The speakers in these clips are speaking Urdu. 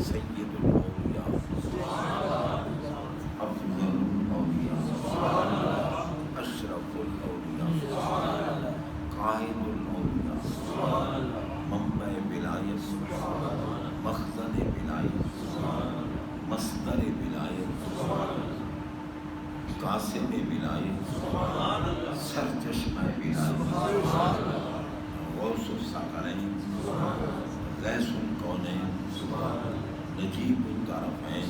سید الاولیاء، افضل الاولیاء، اشرف الاولیاء، قائد الاولیاء، منبع ولایت، مخزن ولایت، مصدر ولایت، قاسم ولایت، سرچشمہ ولایت، غوث الثقلین، غیث الکونین، نجیب الطرفین،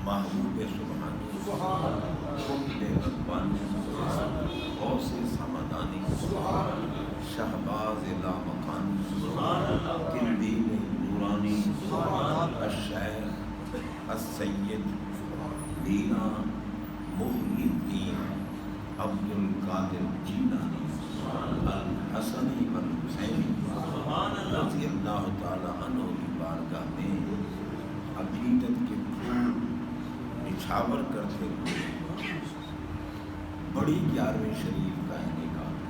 محبوب سبحانی، قطب ربانی، غوث سمدانی، شہباز لامکانی، قندیل نورانی، الشیخ السید میرا محی الدین عبد القادر جیلانی الحسنی والحسینی رضی اللہ تعالی عنہ کی بارگاہ میں عقیدت کے پھول نچھاور کرتے ہوئے بڑی 11ویں شریف کا انعقاد ہے۔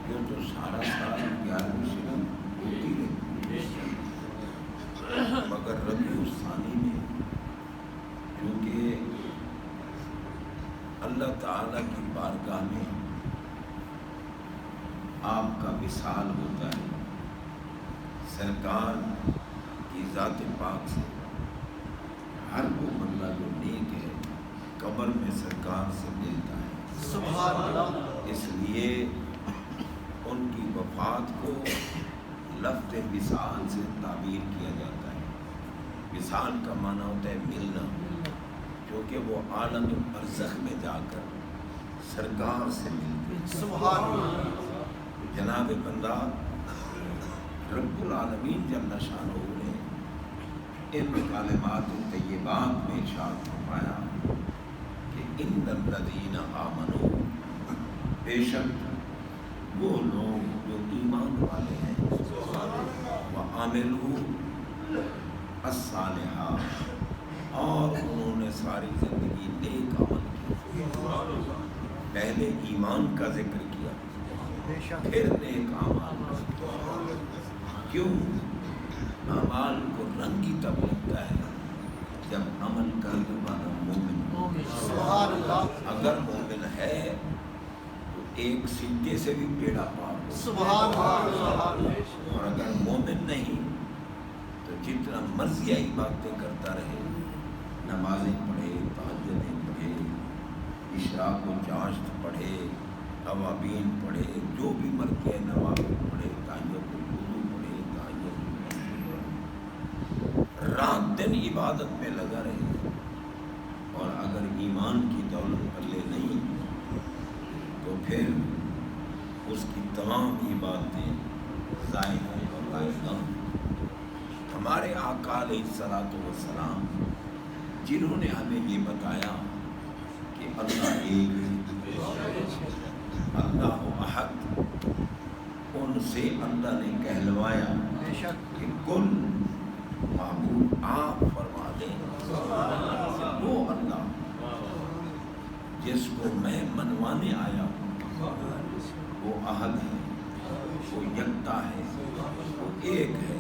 یہ تو سارا سال 11ویں شریف ہوتی رہتی ہے، مگر ربیع الثانی میں کیونکہ اللہ تعالیٰ کی بارگاہ میں آپ کا وصال ہوتا ہے، سرکار کی ذات پاک سے ہر وہ بندہ جو نیک ہے قبر میں سرکار سے ملتا ہے، سبحان اللہ۔ اس لیے ان کی وفات کو لفظ وصال سے تعبیر کیا جاتا ہے۔ وصال کا معنی ہوتا ہے ملنا، کیونکہ وہ عالم برزخ میں جا کر سرکار سے ملتے ہیں، سبحان اللہ۔ جناب بندہ رب العالمین جل شانہ نے ان کلمات طیبات میں ارشاد فرمایا کہ ان الذین آمنوا، بے شک وہ لوگ جو ایمان والے ہیں، وعملوا الصالحات، اور انہوں نے ساری زندگی نیک عمل کیا، پہلے ایمان کا ذکر کیا پھر نیک اعمال کا۔ کیوں؟ اعمال کو رنگ ہی تب لگتا ہے جب عمل کرنے والا مومن، سبحان اللہ۔ اگر مومن ہے تو ایک سیٹے سے بھی بیڑا پار ہو، سبحان اللہ۔ اور اگر مومن نہیں تو جتنا مرضی آئی باتیں کرتا رہے، نمازیں پڑھے، تہجدیں پڑھے، اشراق و چاشت پڑھے، اوابین پڑھے، جو بھی مرضی ہے نوافل پڑھے، تحیۃ الوضو پڑھے، تحیۃ الوضو، رات دن عبادت میں لگا رہے، اور اگر ایمان کی دولت پلے نہیں تو پھر اس کی تمام عبادتیں ضائع ہیں اور رائگاں۔ ہمارے آقا علیہ الصلوۃ والسلام جنہوں نے ہمیں یہ بتایا کہ اللہ ایک، اللہ احد، ان سے اللہ نے کہلوایا کہ کل معبود آپ فرما دیں، وہ اللہ جس کو میں منوانے آیا ہوں وہ احد ہے، وہ یکتا ہے، وہ ایک ہے،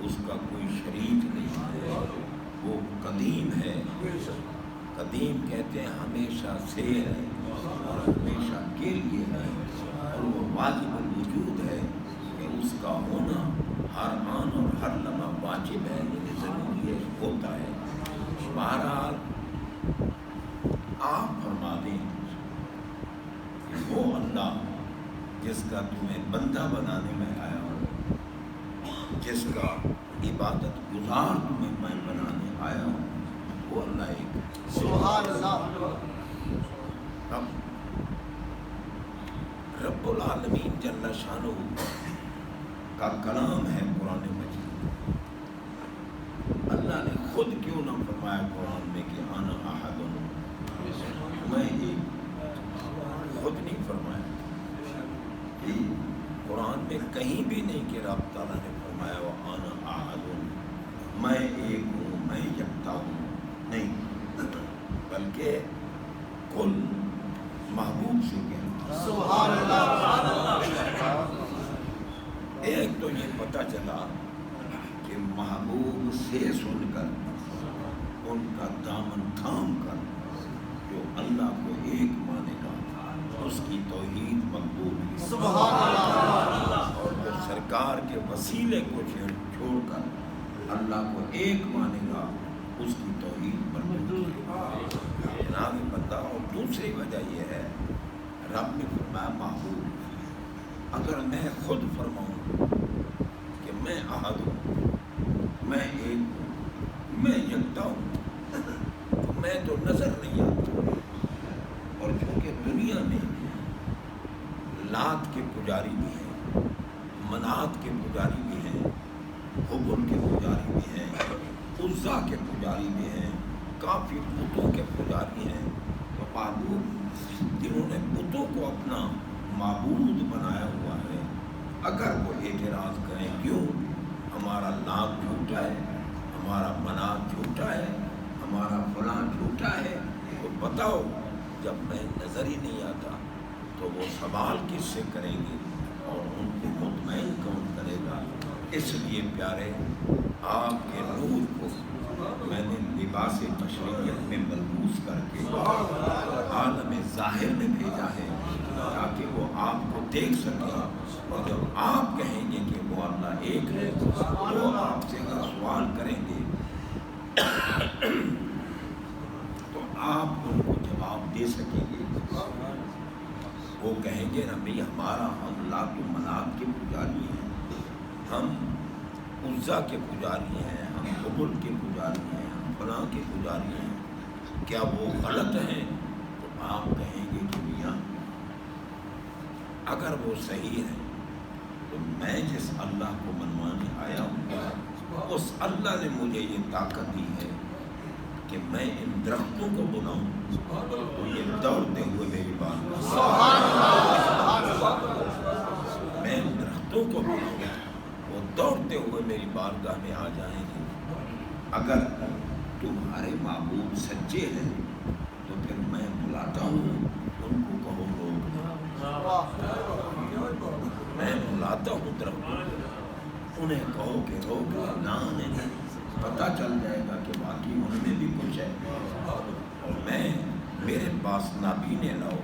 اس کا کوئی شریک نہیں ہے، وہ قدیم ہے۔ قدیم کہتے ہیں ہمیشہ سے ہے اور ہمیشہ کے لیے ہے، اور وہ واجب الوجود ہے کہ اس کا ہونا ہر آن اور ہر لمحہ واجب ہے، یعنی ضروری ہے، ہوتا ہے۔ بہرحال آپ فرما دیں کہ وہ اللہ جس کا تمہیں بندہ بنانے میں آیا ہوں، جس کا عبادت گزار تمہیں میں بنانے آیا ہوں، وہ اللہ ایک ہے، سبحان اللہ۔ اب رب العالمین جل شانہ کا کلام ہے قرآن مجید، اللہ نے خود کیوں نہ فرمایا قرآن میں کہ انا احد، میں ایک، خود نہیں فرمایا کہ قرآن میں کہیں بھی نہیں کہ رب تعالیٰ نے فرمایا وہ انا احد، میں ایک ہوں، میں یکتا ہوں، نہیں، بلکہ کل محبوب سے کہنا، سبحان اللہ۔ ایک تو یہ پتہ چلا کہ محبوب سے سن کر ان کا دامن تھام کر جو اللہ کو ایک مانے گا اس کی توحید مقبول ہے، سبحان اللہ۔ اور جو سرکار کے وسیلے کو چھوڑ کر اللہ کو ایک مانے گا اس کی توحید مردود ہے۔ جناب بندہ، اور دوسری وجہ یہ ہے رب نے فرمایا محبوب اگر میں خود فرماؤں کہ میں احد ہوں، میں ایک ہوں، میں یکتا ہوں، تو میں تو نظر نہیں آتا۔ اور چونکہ دنیا میں لات کے پجاری بھی ہیں، منات کے پجاری بھی ہیں، حبل کے پجاری بھی ہیں، عزا کے پجاری بھی ہیں، کافی بتوں کے پجاری ہیں۔ تو معبود جنہوں نے بتوں کو اپنا معبود بنایا ہوا ہے، اگر وہ اعتراض کریں کیوں ہمارا لات جھوٹا ہے، ہمارا منات جھوٹا ہے، ہمارا فلاں جھوٹا ہے، تو بتاؤ جب میں نظر ہی نہیں آتا تو وہ سوال کس سے کریں گے اور ان کو مطمئن کون کرے گا؟ اس لیے پیارے آپ کے نور کو میں نے لباس بشریت میں ملبوس کر کے عالم ظاہر میں بھیجا ہے تاکہ وہ آپ کو دیکھ سکیں، اور جب آپ کہیں گے کہ وہ اللہ ایک ہے وہ آپ سے اگر سوال کریں گے تو آپ ان کو جواب دے سکیں گے۔ وہ کہیں گے نا بھئی ہمارا ہم لات و منات کے پجاری ہیں، ہم عزا کے پجاری ہیں، ہم حبل کے پجاری ہیں، ہم فلاں کے پجاری ہیں، کیا وہ غلط ہیں؟ تو آپ کہیں گے کہ میاں اگر وہ صحیح ہے تو میں جس اللہ کو منوانے آیا ہوں اس اللہ نے مجھے یہ طاقت دی ہے کہ میں ان درختوں کو بلاؤں تو یہ دوڑتے ہوئے میری بات میں ان درختوں کو بلاؤں وہ دوڑتے ہوئے میری بارگاہ میں آ جائیں گے۔ اگر تمہارے معبود سچے ہیں تو پھر میں بلاتا ہوں ان کو کہو روک، میں بلاتا ہوں درختوں کو انہیں کہو کہ روک نہ آنے دیں، پتہ چل جائے گا کہ واقعی ان میں بھی کچھ ہے، اور میں میرے پاس نابینے لاؤ،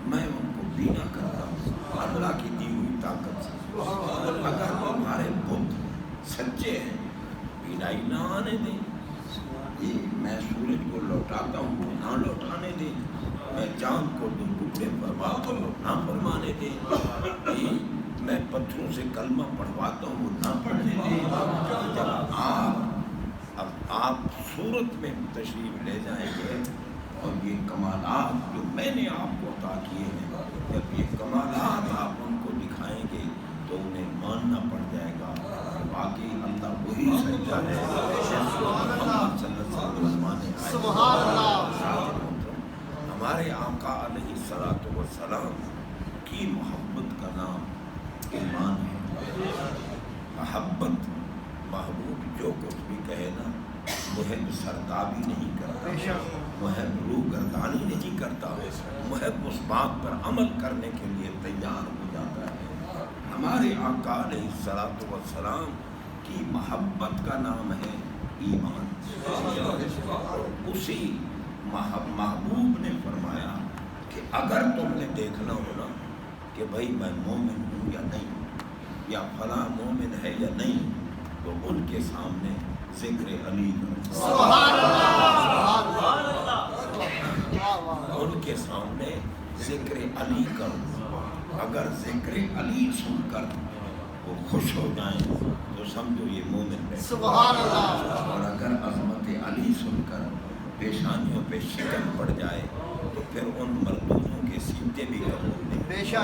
میں ان کو بینا کرتا ہوں اللہ کی دی ہوئی طاقت سے۔ اگر تمہارے بت سچے ہیں بینائی نہ آنے دیں، میں سورج کو لوٹاتا ہوں وہ نہ لوٹانے دیں، میں چاند کو دو ٹکڑے فرماتا ہوں نہ فرمانے دیں، میں پتھروں سے کلمہ پڑھواتا ہوں وہ نہ پڑھنے دیں۔ جب آپ صورت میں تشریف لے جائیں گے اور یہ کمالات جو میں نے آپ کو عطا کیے ہیں جب یہ کمالات آپ ان کو دکھائیں گے تو انہیں ماننا پڑ جائے گا کہ واقعی اللہ وہی سچا ہے محمد صلی اللہ علیہ وسلم۔ ہمارے آقا علیہ الصلوۃ والسلام کی محبت کا نام ایمان ہے۔ محبت محبوب جو کچھ بھی کہے نا محب سرتابی نہیں کرتا، محب روح گردانی نہیں کرتا، محب اس بات پر عمل کرنے کے لیے تیار ہو جاتا ہے۔ ہمارے آقا علیہ الصلوۃ والسلام کی محبت کا نام ہے ایمان۔ اسی محبوب نے فرمایا کہ اگر تم نے دیکھنا ہو نا کہ بھائی میں مومن ہوں یا نہیں، یا فلاں مومن ہے یا نہیں، تو ان کے سامنے ذکر علی کرو، ان کے سامنے ذکر علی کرو۔ اگر ذکر علی سن کر وہ خوش ہو جائیں تو سمجھو یہ مومن ہے، اور اگر عظمت علی سن کر پیشانیوں پہ شکن پڑ جائے تو پھر ان مردودوں کے سیدھے بھی قبول نہیں،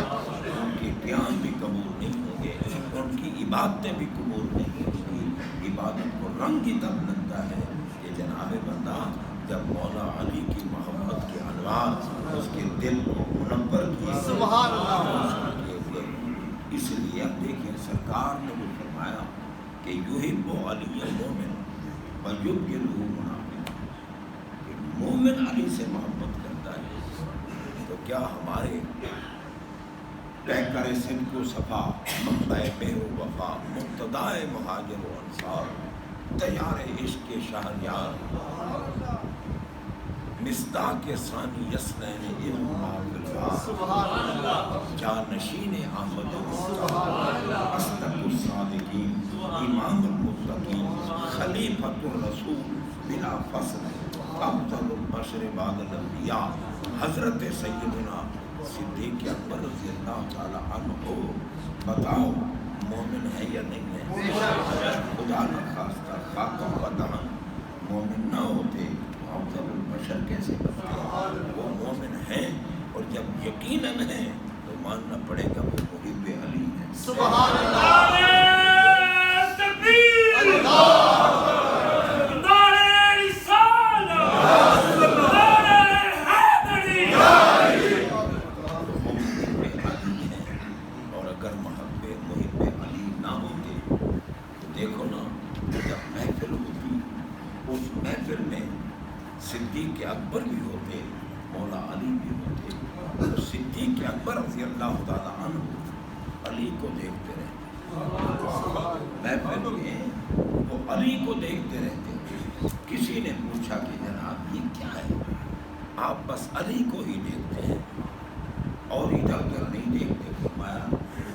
ان کے قیام بھی قبول نہیں ہوں گے، ان کی عبادتیں بھی قبول نہیں ہوں گی۔ عبادت کو رنگ ہی تب لگتا ہے کہ جناب بندہ جب مولا علی کی محبت کے انوار اس کے دل کو منور کیے ہوئے۔ اس لیے اب دیکھیں سرکار نے وہ فرمایا کہ یحب علی المومن ویبغض المنافق، کہ مومن علی سے محبت کرتا ہے، تو کیا ہمارے پیکر صدق و صفا منبع مہر و وفا مقتدائے مہاجر و انصار تیار عشق شہریار مصداق ثانی یسنین سبحان اللہ جانشین احمد اصدق الصادقین امام المتقین خلیفۃ الرسول بلا فصل افضل البشر بعد الانبیاء حضرت سیدنا صدیق اکبر رضی اللہ تعالی عنہ بتاؤ مومن ہے یا نہیں ہے؟ خدا نہ خواستہ خاکم وطن مومن نہ ہوتے افضل البشر کیسے بنتے؟ وہ مومن ہیں اور جب یقیناً ہیں تو ماننا پڑے گا وہ محب علی ہے۔ سبحان اللہ صدیق اکبر بھی ہوتے مولا علی بھی ہوتے تو صدیق اکبر رضی اللہ تعالیٰ عنہ علی کو دیکھتے رہتے محفل میں وہ علی کو دیکھتے رہتے۔ کسی نے پوچھا کہ جناب یہ کیا ہے؟ آپ بس علی کو ہی دیکھتے ہیں اور ادھر ادھر نہیں دیکھتے۔ فرمایا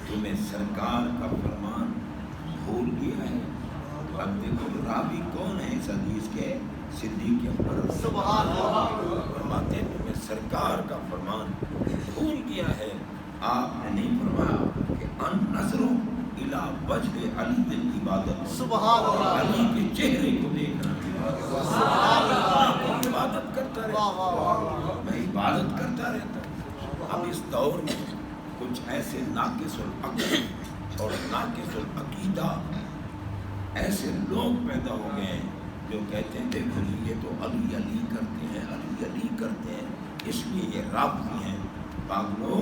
تمہیں سرکار کا فرمان بھول گیا ہے؟ اب دیکھو راوی کون ہے اس حدیث کے؟ صدیق اکبر سبحان اللہ فرماتے ہیں تمہیں سرکار کا فرمان بھول گیا ہے۔ آپ نے نہیں فرمایا کہ ان نظروں الی وجہ علی عبادت، سبحان اللہ علی کے چہرے کو دیکھنا سبحان اللہ عبادت کرتا رہتا، میں عبادت کرتا رہتا۔ اب اس دور میں کچھ ایسے ناقص العقل اور ناقص العقیدہ ایسے لوگ پیدا ہو گئے ہیں جو کہتے ہیں دیکھو یہ تو علی علی کرتے ہیں، علی علی کرتے ہیں، اس لیے یہ رافضی ہیں۔ پاگلو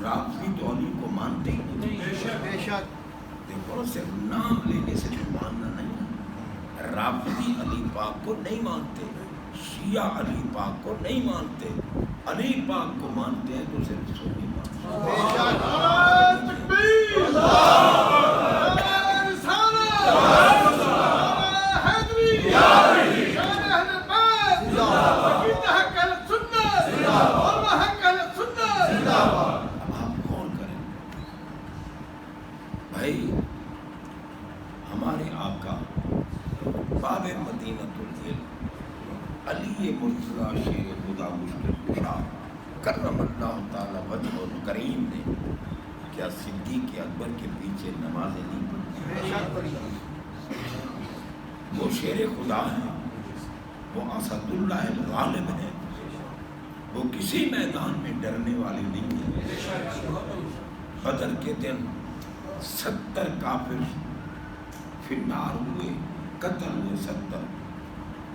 رافضی تو علی کو مانتے ہی نہیں، بے شک دیکھو صرف نام لینے سے تو ماننا نہیں۔ رافضی علی پاک کو نہیں مانتے، شیعہ علی پاک کو نہیں مانتے، علی پاک کو مانتے ہیں تو صرف سنی مانتے بے شک بھائی ہمارے آقا باب مدینۃ العلم علی مرتضی شیر خدا مشکل کشا کرم اللہ تعالی وجہ الکریم نے کیا صدیق اکبر کے پیچھے نمازیں نہیں پڑھی؟ وہ شیر خدا ہیں، وہ اسد اللہ الغالب ہیں، وہ کسی میدان میں ڈرنے والے نہیں ہیں۔ بدر کے دن 70 کافر فنار ہوئے، قتل ہوئے 70،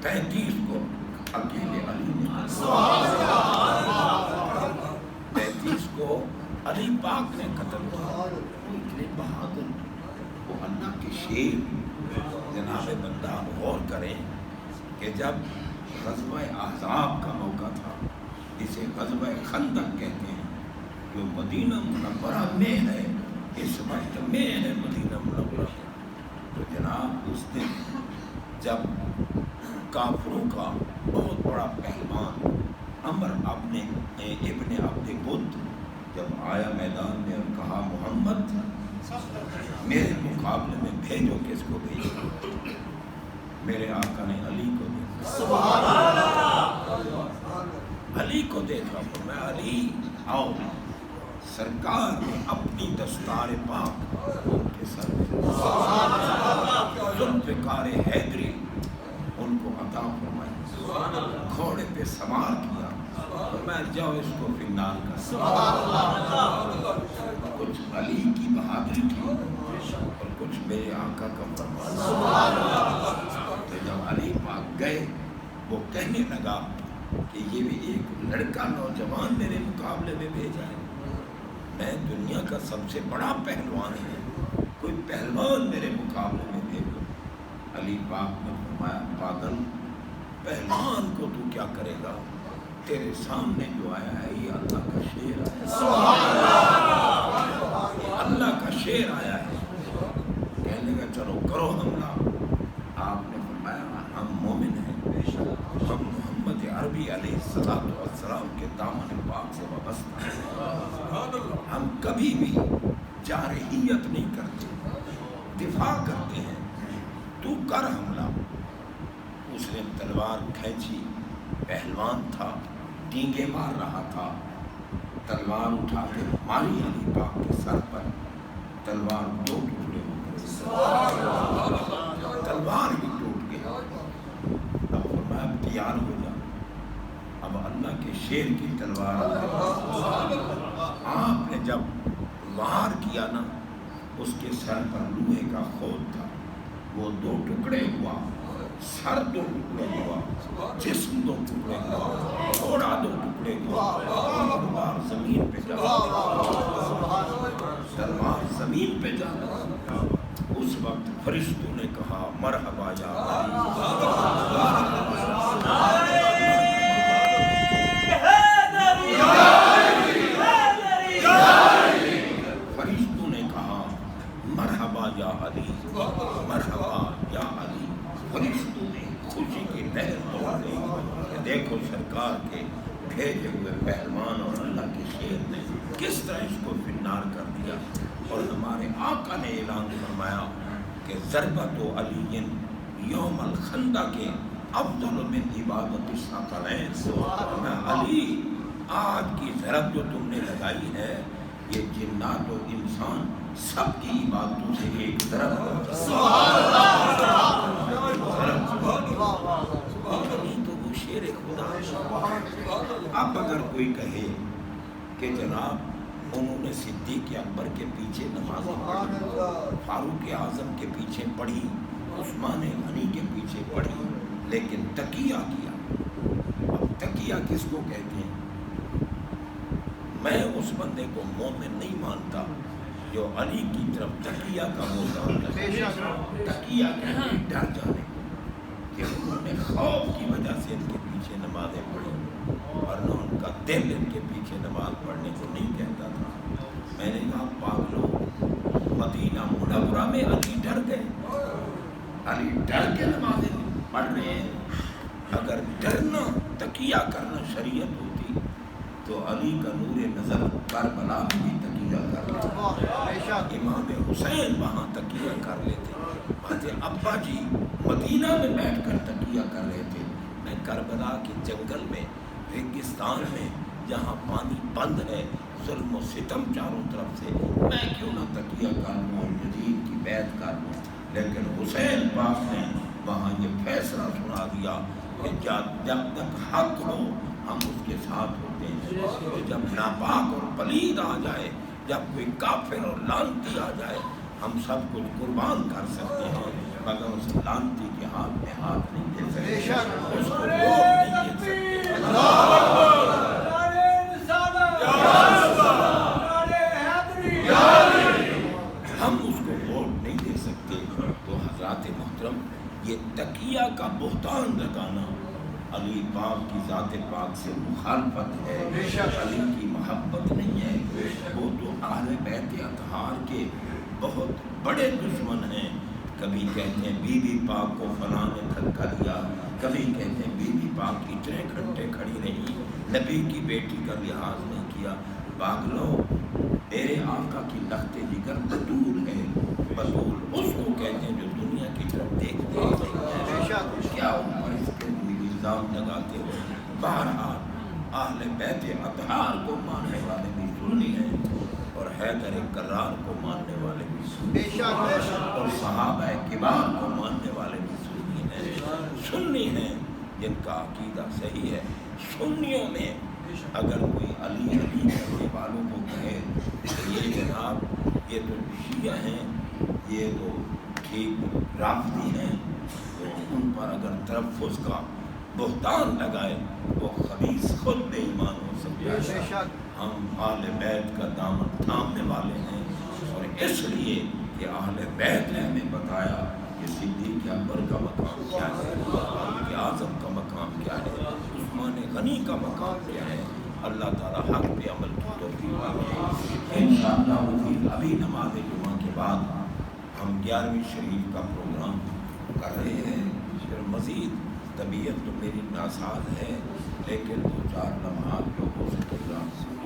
35 کو اکیلے علی نے، 35 کو علی پاک نے قتل کیا۔ وہ اتنے بہادر، وہ اللہ کے شیر۔ جناب بندہ غور کریں کہ جب غزوہ احزاب کا موقع تھا، اسے غزوہ خندق کہتے ہیں، جو مدینہ منورہ میں ہے، اس وقت میں ہے مدینہ منورہ، تو جناب اس دن جب کافروں کا بہت بڑا پہلوان عمر ابن عبد بد جب آیا میدان میں اور کہا محمد میرے مقابلے میں بھیجو، کس کو بھیجو؟ میرے آقا نے علی کو دیکھا، سبحان اللہ علی کو دیکھا، میں علی آؤ۔ سرکار نے اپنی دستار پاک ان کے سر ذوالفقار حیدری ان کو عطا فرمائی، گھوڑے پہ سوار کیا اور میں جاؤ اس کو فنار کا۔ کچھ علی کی بہادری تھی اور کچھ میرے آقا کا فرمان۔ تو جب علی پاک گئے وہ کہنے لگا کہ یہ بھی ایک لڑکا نوجوان میرے مقابلے میں بھیجا ہے، میں دنیا کا سب سے بڑا پہلوان ہے، کوئی پہلوان میرے مقابلے میں بھیجو۔ علی پاک نے فرمایا پاگل، پہلوان کو تو کیا کرے گا؟ تیرے سامنے جو آیا ہے یہ اللہ کا شیر ہے۔ کبھی بھی جارحیت نہیں کرتے، دفاع کرتے ہیں۔ تو کر حملہ۔ اس نے تلوار کھینچی، پہلوان تھا، ڈینگے مار رہا تھا، تلوار اٹھا کے ماری علی پاک کے سر پر، تلوار دو ٹکڑے ہو گئے، تلوار ہی ٹوٹ گئی۔ اب فرمایا تیار ہو جا، اب اللہ کے شیر کی تلوار آپ نے جب وار کیا نا، اس کے سر پر لوہے کا خود تھا، وہ دو ٹکڑے ہوا، سر دو ٹکڑے ہوا، جسم دو ٹکڑے ہوا، گھوڑا دو ٹکڑے ہوا، تلوار زمین پہ جا تلوار زمین پہ جا۔ اس وقت فرشتوں نے کہا مرحبا یا فرشتوں نے کہا مرحبا یا علی، مرحبا یا علی۔ فرشتوں نے خوشی کی لہر توڑ دی کہ دیکھو سرکار کے بھیجے ہوئے پہلوان اور اللہ کے شیر نے کس طرح اس کو فنار کر دیا۔ اور ہمارے آقا نے اعلان فرمایا کہ ضربت علی یوم الخندق کے افضل من عبادت الثقلین۔ میں علی آج کی ضرب جو تم نے لگائی ہے، یہ جنات و انسان سب کی عبادتوں سے ایک ضرب تو وہ شیر خدا۔ اب اگر کوئی کہے کہ جناب انہوں نے صدیق اکبر کے پیچھے نمازیں پڑھی، فاروق اعظم کے پیچھے پڑھی، عثمان غنی کے پیچھے پڑھی، لیکن تقیہ کیا۔ اب تقیہ کس کو کہتے ہیں؟ میں اس بندے کو مومن نہیں مانتا جو علی کی طرف تقیہ کا ہوتا ہے۔ تقیہ کہتے ہیں ڈر جانے کہ انہوں نے خوف کی وجہ سے ان کے پیچھے نمازیں پڑھی، ورنہ ان کا دل ان کے پیچھے نماز پڑھنے کو نہیں کہتا تھا۔ میں نے کہا پاگلو، مدینہ منورہ میں علی ڈر گئے، علی ڈر کے نمازیں پڑھ رہے ہیں۔ اگر ڈرنا تقیہ کرنا شریعت ہوتی تو علی کا نور نظر کربلا میں بھی تقیہ کر لیتے، امام حسین وہاں تقیہ کر لیتے۔ باتیں ابا جی مدینہ میں بیٹھ کر تقیہ کر رہے تھے، میں کربلا کے جنگل میں ریگستان میں جہاں پانی بند ہے، ظلم و ستم چاروں طرف سے، میں کیوں نہ تقیہ کر لوں اور یزید کی بیعت کر لوں۔ لیکن حسین پاک نے وہاں یہ فیصلہ سنا دیا کہ جب تک حق ہو ہم اس کے ساتھ ہوتے ہیں، جب ناپاک اور پلید آ جائے، جب کوئی کافر اور لعنتی آ جائے، ہم سب کچھ قربان کر سکتے ہیں، مگر اس لعنتی کے ہاتھ میں ہاتھ نہیں دے سکتے، اس کو ووٹ نہیں دے سکتے۔ ہم اس کو ووٹ نہیں دے سکتے۔ تو حضرات محترم، یہ تقیہ کا بہتان لگانا علی پاک کی ذات پاک سے مخالفت ہے، علی کی محبت نہیں ہے۔ وہ تو اہل بیت اطہار کے بہت بڑے دشمن ہیں۔ کبھی کہتے ہیں بی بی پاک کو فلاں نے دھکا دیا، کبھی کہتے ہیں بی بی پاک اتنے گھنٹے کھڑی رہی، نبی کی بیٹی کا لحاظ نہیں کیا۔ پاگلو، میرے آقا کی لخت جگر بطول ہے، بطول اس کو کہتے ہیں جو دنیا کی طرف دیکھتے ہیں۔ کیا ان پر اس کے لیے الزام لگاتے ہو؟ بہرحال اہل بیت اطہار کو ماننے والے بھی سنی ہیں، اور حیدر کرار کو ماننے والے بھی سنی ہیں، اور صحابہ کرام کو ماننے والے بھی سنی ہیں۔ سنی ہیں جن کا عقیدہ صحیح ہے۔ سنیوں میں اگر کوئی علی علی کرنے والوں کو کہے کہ یہ جناب یہ تو شیعہ ہیں، یہ تو ٹھیک رافضی ہیں، تو ان پر اگر تلفظ کا بہتان لگائے وہ خبیث خود بے ایمان ہو سکتا ہے۔ ہم اہل بیت کا دامن تھامنے والے ہیں، اور اس لیے کہ اہل بیت نے ہمیں بتایا کہ صدیق اکبر کا مقام کیا ہے، فاروق اعظم کا مقام کیا ہے، عثمان غنی کا مقام کیا ہے۔ اللہ تعالیٰ حق پہ عمل کی توفیق دے۔ انشاءاللہ ابھی نماز جمعہ کے بعد ہم 11ویں شریف کا پروگرام کر رہے ہیں، پھر مزید طبیعت تو میری ناساز ہے، لیکن 2-4 لمحات جو ہو سکے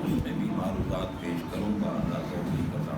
اس میں بھی معروضات پیش کروں گا، اللہ توفیق عطا